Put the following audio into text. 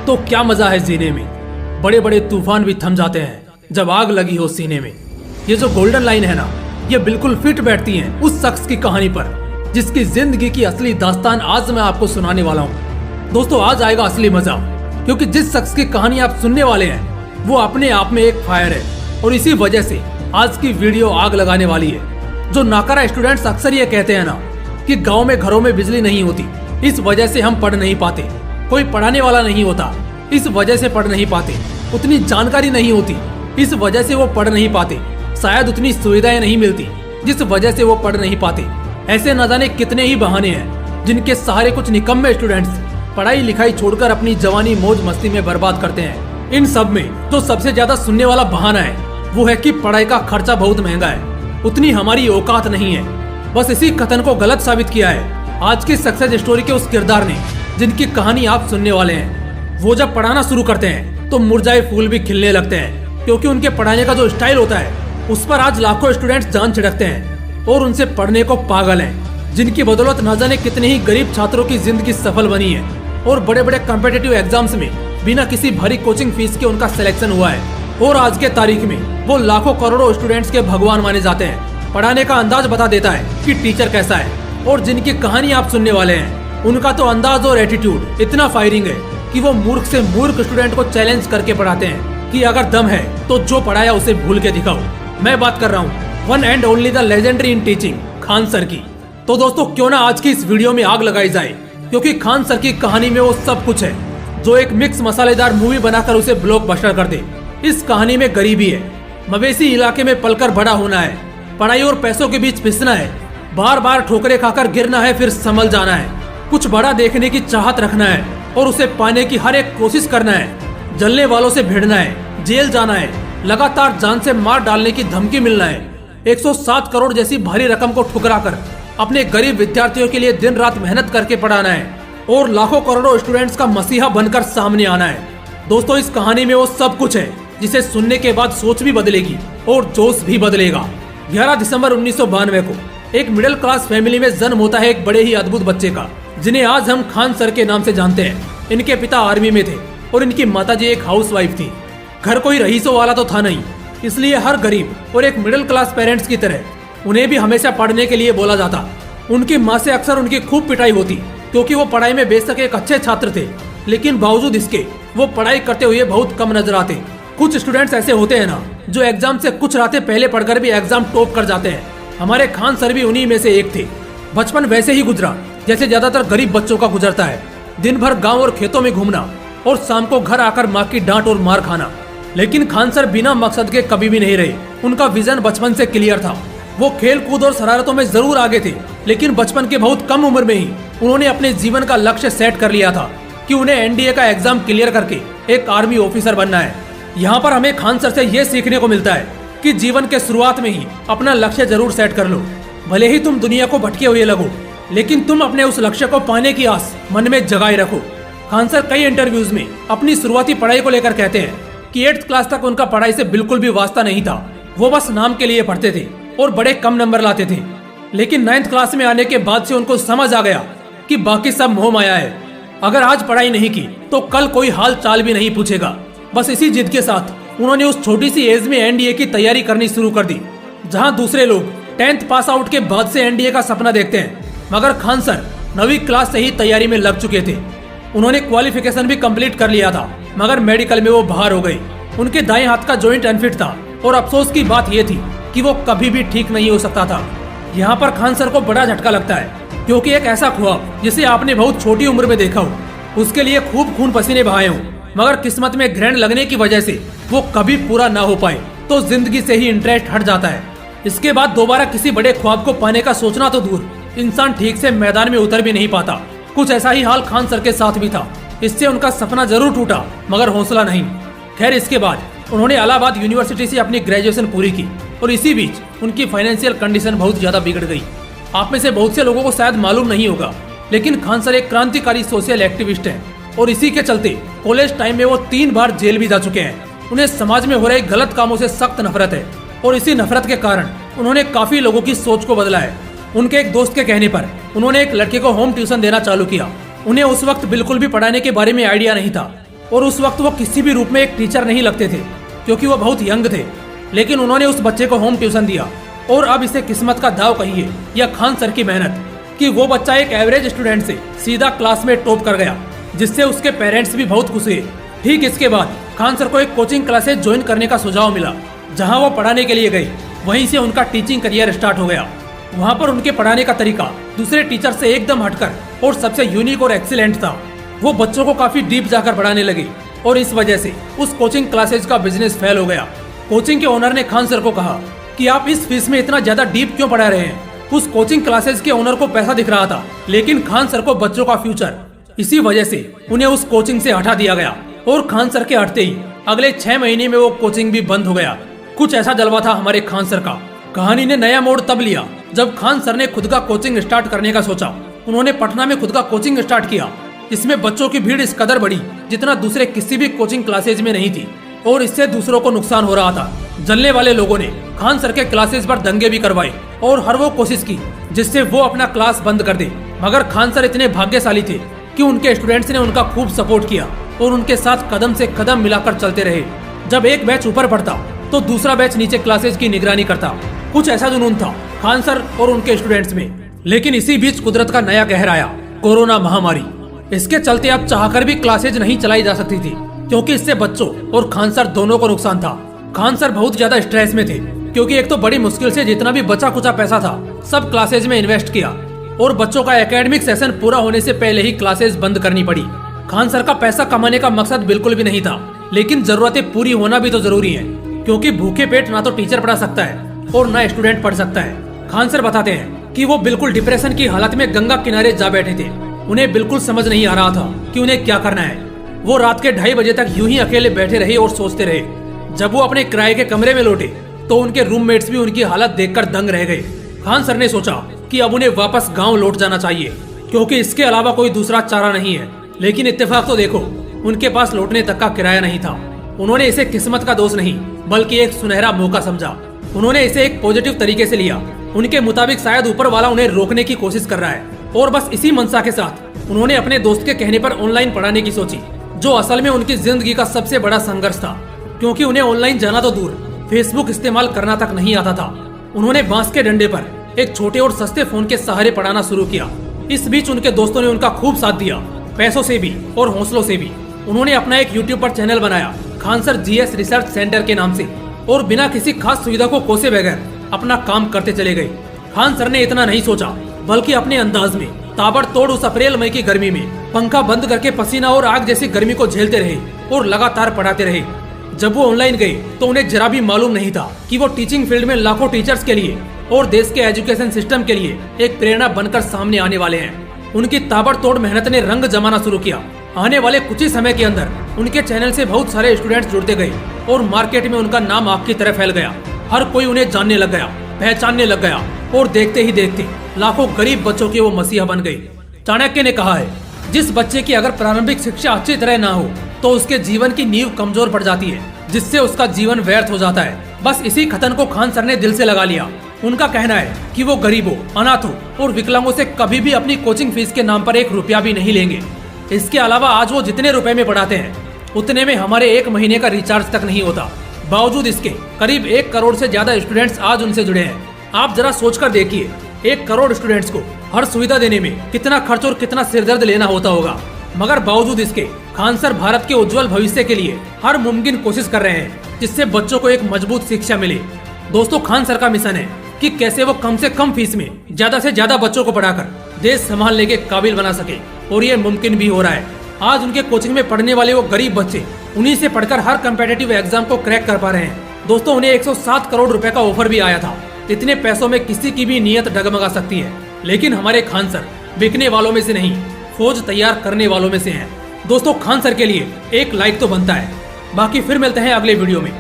तो क्या मजा है जीने में। बड़े बड़े तूफान भी थम जाते हैं जब आग लगी हो सीने में। ये जो गोल्डन लाइन है ना, ये बिल्कुल फिट बैठती है उस शख्स की कहानी पर जिसकी जिंदगी की असली दास्तान आज मैं आपको सुनाने वाला हूँ। दोस्तों, आज आएगा असली मजा, क्योंकि जिस शख्स की कहानी आप सुनने वाले हैं वो अपने आप में एक फायर है, और इसी वजह से आज की वीडियो आग लगाने वाली है। जो नाकारा स्टूडेंट्स अक्सर ये कहते हैं ना कि गांव में घरों में बिजली नहीं होती, इस वजह से हम पढ़ नहीं पाते, कोई पढ़ाने वाला नहीं होता, इस वजह से पढ़ नहीं पाते, उतनी जानकारी नहीं होती, इस वजह से वो पढ़ नहीं पाते, शायद उतनी सुविधाएं नहीं मिलती, जिस वजह से वो पढ़ नहीं पाते। ऐसे न जाने कितने ही बहाने हैं जिनके सहारे कुछ निकम्मे स्टूडेंट्स पढ़ाई लिखाई छोड़कर अपनी जवानी मौज मस्ती में बर्बाद करते हैं। इन सब में जो सबसे ज्यादा सुनने वाला बहाना है वो है कि पढ़ाई का खर्चा बहुत महंगा है, उतनी हमारी औकात नहीं है। बस इसी कथन को गलत साबित किया है आज की सक्सेस स्टोरी के उस किरदार ने जिनकी कहानी आप सुनने वाले हैं। वो जब पढ़ाना शुरू करते हैं तो मुरझाए फूल भी खिलने लगते हैं, क्योंकि उनके पढ़ाने का जो स्टाइल होता है उस पर आज लाखों स्टूडेंट्स जान छिड़कते हैं और उनसे पढ़ने को पागल हैं, जिनकी बदौलत न जाने कितने ही गरीब छात्रों की जिंदगी सफल बनी है और बड़े बड़े कॉम्पिटिटिव एग्जाम्स में बिना किसी भारी कोचिंग फीस के उनका सिलेक्शन हुआ है। और आज के तारीख में वो लाखों करोड़ों स्टूडेंट्स के भगवान माने जाते हैं। पढ़ाने का अंदाज बता देता है कि टीचर कैसा है, और जिनकी कहानी आप सुनने वाले हैं उनका तो अंदाज और एटीट्यूड इतना फायरिंग है कि वो मूर्ख से मूर्ख स्टूडेंट को चैलेंज करके पढ़ाते हैं कि अगर दम है तो जो पढ़ाया उसे भूल के दिखाओ। मैं बात कर रहा हूँ one and only the legendary in teaching, Khan sir की। तो दोस्तों, क्यों ना आज की इस वीडियो में आग लगाई जाए, क्योंकि खान सर की कहानी में वो सब कुछ है जो एक मिक्स मसालेदार मूवी बनाकर उसे ब्लॉकबस्टर कर दे। इस कहानी में गरीबी है, मवेशी इलाके में पलकर बड़ा होना है, पढ़ाई और पैसों के बीच पिसना है, बार बार ठोकरें खाकर गिरना है, फिर संभल जाना है, कुछ बड़ा देखने की चाहत रखना है और उसे पाने की हर एक कोशिश करना है, जलने वालों से भिड़ना है, जेल जाना है, लगातार जान से मार डालने की धमकी मिलना है, 107 करोड़ जैसी भारी रकम को ठुकराकर अपने गरीब विद्यार्थियों के लिए दिन रात मेहनत करके पढ़ाना है और लाखों करोड़ों स्टूडेंट्स का मसीहा बनकर सामने आना है। दोस्तों, इस कहानी में वो सब कुछ है जिसे सुनने के बाद सोच भी बदलेगी और जोश भी बदलेगा। 11 दिसंबर 1992 को एक मिडिल क्लास फैमिली में जन्म होता है एक बड़े ही अद्भुत बच्चे का, जिन्हें आज हम खान सर के नाम से जानते हैं। इनके पिता आर्मी में थे और इनकी माताजी एक हाउसवाइफ थी। घर कोई रईसों वाला तो था नहीं, इसलिए हर गरीब और एक मिडिल क्लास पेरेंट्स की तरह उन्हें भी हमेशा पढ़ने के लिए बोला जाता। उनकी माँ से अक्सर उनकी खूब पिटाई होती, क्योंकि वो पढ़ाई में बेशक एक अच्छे छात्र थे, लेकिन बावजूद इसके वो पढ़ाई करते हुए बहुत कम नजर आते। कुछ स्टूडेंट्स ऐसे होते हैं ना जो एग्जाम से कुछ रातें पहले पढ़कर भी एग्जाम टॉप कर जाते हैं। हमारे खान सर भी उन्हीं में से एक थे। बचपन वैसे ही गुजरा जैसे ज्यादातर गरीब बच्चों का गुजरता है, दिन भर गाँव और खेतों में घूमना और शाम को घर आकर माँ की डांट और मार खाना। लेकिन खान सर बिना मकसद के कभी भी नहीं रहे। उनका विजन बचपन से क्लियर था। वो खेल कूद और शरारतों में जरूर आगे थे, लेकिन बचपन के बहुत कम उम्र में ही उन्होंने अपने जीवन का लक्ष्य सेट कर लिया था कि उन्हें एनडीए का एग्जाम क्लियर करके एक आर्मी ऑफिसर बनना है। यहाँ पर हमें खान सर से ये सीखने को मिलता है कि जीवन के शुरुआत में ही अपना लक्ष्य जरूर सेट कर लो। भले ही तुम दुनिया को भटके हुए लगो, लेकिन तुम अपने उस लक्ष्य को पाने की आस मन में जगाए रखो। खान सर कई इंटरव्यूज में अपनी शुरुआती पढ़ाई को लेकर कहते हैं कि 8th क्लास तक उनका पढ़ाई से बिल्कुल भी वास्ता नहीं था। वो बस नाम के लिए पढ़ते थे और बड़े कम नंबर लाते थे। लेकिन 9th क्लास में आने के बाद से उनको समझ आ गया कि बाकी सब मोह माया है। अगर आज पढ़ाई नहीं की तो कल कोई हाल चाल भी नहीं पूछेगा। बस इसी जिद के साथ उन्होंने उस छोटी सी एज में एनडीए की तैयारी करनी शुरू कर दी। जहां दूसरे लोग 10th पास आउट के बाद से एनडीए का सपना देखते हैं, मगर खान सर 9वीं क्लास से ही तैयारी में लग चुके थे। उन्होंने क्वालिफिकेशन भी कंप्लीट कर लिया था, मगर मेडिकल में वो बाहर हो गए। उनके दाएं हाथ का जॉइंट अनफिट था और अफसोस की बात यह थी कि वो कभी भी ठीक नहीं हो सकता था। यहाँ पर खान सर को बड़ा झटका लगता है, क्योंकि एक ऐसा ख्वाब जिसे आपने बहुत छोटी उम्र में देखा हो, उसके लिए खूब खून पसीने बहाए हो, मगर किस्मत में ग्रहण लगने की वजह से वो कभी पूरा ना हो पाए, तो जिंदगी से ही इंटरेस्ट हट जाता है। इसके बाद दोबारा किसी बड़े ख्वाब को पाने का सोचना तो दूर, इंसान ठीक से मैदान में उतर भी नहीं पाता। कुछ ऐसा ही हाल खान सर के साथ भी था। इससे उनका सपना जरूर टूटा, मगर हौसला नहीं। खैर, इसके बाद उन्होंने इलाहाबाद यूनिवर्सिटी से अपनी ग्रेजुएशन पूरी की और इसी बीच उनकी फाइनेंशियल कंडीशन बहुत ज्यादा बिगड़ गई। आप में से बहुत से लोगों को शायद मालूम नहीं होगा, लेकिन खान सर एक क्रांतिकारी सोशल एक्टिविस्ट हैं और इसी के चलते कॉलेज टाइम में वो 3 बार जेल भी जा चुके हैं। उन्हें समाज में हो रहे गलत कामों से सख्त नफरत है और इसी नफरत के कारण उन्होंने काफी लोगों की सोच को बदला है। उनके एक दोस्त के कहने पर उन्होंने एक लड़के को होम ट्यूशन देना चालू किया। उन्हें उस वक्त बिल्कुल भी पढ़ाने के बारे में आइडिया नहीं था, और उस वक्त वो किसी भी रूप में एक टीचर नहीं लगते थे क्योंकि वो बहुत यंग थे। लेकिन उन्होंने उस बच्चे को होम ट्यूशन दिया और अब इसे किस्मत का दाव कहिए या खान सर की मेहनत कि वो बच्चा एक एवरेज स्टूडेंट से सीधा क्लास में टॉप कर गया, जिससे उसके पेरेंट्स भी बहुत खुश हुए। ठीक इसके बाद खान सर को एक कोचिंग क्लासेज ज्वाइन करने का सुझाव मिला, जहां वो पढ़ाने के लिए गई। वहीं से उनका टीचिंग करियर स्टार्ट हो गया। वहां पर उनके पढ़ाने का तरीका दूसरे टीचर से एकदम हटकर और सबसे यूनिक और एक्सीलेंट था। वो बच्चों को काफी डीप जाकर पढ़ाने लगे और इस वजह से उस कोचिंग क्लासेज का बिजनेस फेल हो गया। कोचिंग के ओनर ने खान सर को कहा कि आप इस फीस में इतना ज्यादा डीप क्यों पढ़ा रहे हैं। उस कोचिंग क्लासेज के ओनर को पैसा दिख रहा था, लेकिन खान सर को बच्चों का फ्यूचर। इसी वजह से उन्हें उस कोचिंग से हटा दिया गया और खान सर के हटते ही अगले 6 महीने में वो कोचिंग भी बंद हो गया। कुछ ऐसा जलवा था हमारे खान सर का। कहानी ने नया मोड़ तब लिया जब खान सर ने खुद का कोचिंग स्टार्ट करने का सोचा। उन्होंने पटना में खुद का कोचिंग स्टार्ट किया। इसमें बच्चों की भीड़ इस कदर बढ़ी जितना दूसरे किसी भी कोचिंग क्लासेज में नहीं थी और इससे दूसरों को नुकसान हो रहा था। जलने वाले लोगों ने खान सर के क्लासेज पर दंगे भी करवाए और हर वो कोशिश की जिससे वो अपना क्लास बंद कर दे। मगर खान सर इतने भाग्यशाली थे कि उनके स्टूडेंट्स ने उनका खूब सपोर्ट किया और उनके साथ कदम से कदम मिलाकर चलते रहे। जब एक बैच ऊपर बढ़ता तो दूसरा बैच नीचे क्लासेज की निगरानी करता। कुछ ऐसा जुनून था खान सर और उनके स्टूडेंट्स में। लेकिन इसी बीच कुदरत का नया कहर आया, कोरोना महामारी। इसके चलते अब चाहकर भी क्लासेज नहीं चलाई जा सकती थी क्योंकि इससे बच्चों और खान सर दोनों को नुकसान था। खान सर बहुत ज्यादा स्ट्रेस में थे क्योंकि एक तो बड़ी मुश्किल से जितना भी बचा कुचा पैसा था सब क्लासेज में इन्वेस्ट किया और बच्चों का एकेडमिक सेशन पूरा होने से पहले ही क्लासेज बंद करनी पड़ी। खान सर का पैसा कमाने का मकसद बिल्कुल भी नहीं था, लेकिन जरूरतें पूरी होना भी तो जरूरी है क्योंकि भूखे पेट ना तो टीचर पढ़ा सकता है और ना स्टूडेंट पढ़ सकता है। खान सर बताते हैं कि वो बिल्कुल डिप्रेशन की हालत में गंगा किनारे जा बैठे थे। उन्हें बिल्कुल समझ नहीं आ रहा था कि उन्हें क्या करना है। वो रात के 2:30 बजे तक यूं ही अकेले बैठे रहे और सोचते रहे। जब वो अपने किराए के कमरे में लौटे तो उनके रूममेट्स भी उनकी हालत देखकर दंग रह गए। खान सर ने सोचा कि अब उन्हें वापस गांव लौट जाना चाहिए क्योंकि इसके अलावा कोई दूसरा चारा नहीं है। लेकिन इत्तेफाक तो देखो, उनके पास लौटने तक का किराया नहीं था। उन्होंने इसे किस्मत का दोष नहीं बल्कि एक सुनहरा मौका समझा। उन्होंने इसे एक पॉजिटिव तरीके से लिया। उनके मुताबिक शायद ऊपर वाला उन्हें रोकने की कोशिश कर रहा है और बस इसी मंशा के साथ उन्होंने अपने दोस्त के कहने पर ऑनलाइन पढ़ाने की सोची, जो असल में उनकी जिंदगी का सबसे बड़ा संघर्ष था क्योंकि उन्हें ऑनलाइन जाना तो दूर फेसबुक इस्तेमाल करना तक नहीं आता था। उन्होंने बांस के डंडे पर एक छोटे और सस्ते फोन के सहारे पढ़ाना शुरू किया। इस बीच उनके दोस्तों ने उनका खूब साथ दिया, पैसों से भी और हौसलों से भी। उन्होंने अपना एक यूट्यूब पर चैनल बनाया Khan sir GS research centre के नाम से और बिना किसी खास सुविधा को कोसे बगैर अपना काम करते चले गए। खान सर ने इतना नहीं सोचा बल्कि अपने अंदाज में ताबड़तोड़ उस अप्रैल मई की गर्मी में पंखा बंद करके पसीना और आग जैसी गर्मी को झेलते रहे और लगातार पढ़ाते रहे। जब वो ऑनलाइन गए तो उन्हें जरा भी मालूम नहीं था कि वो टीचिंग फील्ड में लाखों टीचर्स के लिए और देश के एजुकेशन सिस्टम के लिए एक प्रेरणा बनकर सामने आने वाले हैं। उनकी ताबड़तोड़ मेहनत ने रंग जमाना शुरू किया। आने वाले कुछ ही समय के अंदर उनके चैनल से बहुत सारे स्टूडेंट्स जुड़ते गए और मार्केट में उनका नाम आग की तरह फैल गया। हर कोई उन्हें जानने लग गया, पहचानने लग गया और देखते ही देखते लाखों गरीब बच्चों के वो मसीहा बन गए। चाणक्य ने कहा है, जिस बच्चे की अगर प्रारंभिक शिक्षा अच्छी तरह ना हो तो उसके जीवन की नींव कमजोर पड़ जाती है, जिससे उसका जीवन व्यर्थ हो जाता है। बस इसी कथन को खान सर ने दिल से लगा लिया। उनका कहना है कि वो गरीबों, अनाथों और विकलांगों से कभी भी अपनी कोचिंग फीस के नाम पर 1 रुपया भी नहीं लेंगे। इसके अलावा आज वो जितने रुपए में पढ़ाते हैं उतने में हमारे 1 महीने का रिचार्ज तक नहीं होता। बावजूद इसके करीब 1 करोड़ से ज्यादा स्टूडेंट्स आज उनसे जुड़े हैं। आप जरा सोचकर देखिए, 1 करोड़ स्टूडेंट्स को हर सुविधा देने में कितना खर्च और कितना सिरदर्द लेना होता होगा। मगर बावजूद इसके खान सर भारत के उज्जवल भविष्य के लिए हर मुमकिन कोशिश कर रहे हैं जिससे बच्चों को एक मजबूत शिक्षा मिले। दोस्तों, खान सर का मिशन है कि कैसे वो कम से कम फीस में ज्यादा से ज्यादा बच्चों को पढ़ाकर देश संभालने के काबिल बना सके और ये मुमकिन भी हो रहा है। आज उनके कोचिंग में पढ़ने वाले वो गरीब बच्चे उन्हीं से पढ़कर हर कम्पिटिटिव एग्जाम को क्रैक कर पा रहे हैं। दोस्तों, उन्हें 107 करोड़ रुपए का ऑफर भी आया था। इतने पैसों में किसी की भी नीयत डगमगा सकती है, लेकिन हमारे खान सर बिकने वालों में से नहीं, फौज तैयार करने वालों में से हैं। दोस्तों, खान सर के लिए एक लाइक तो बनता है। बाकी फिर मिलते हैं अगले वीडियो में।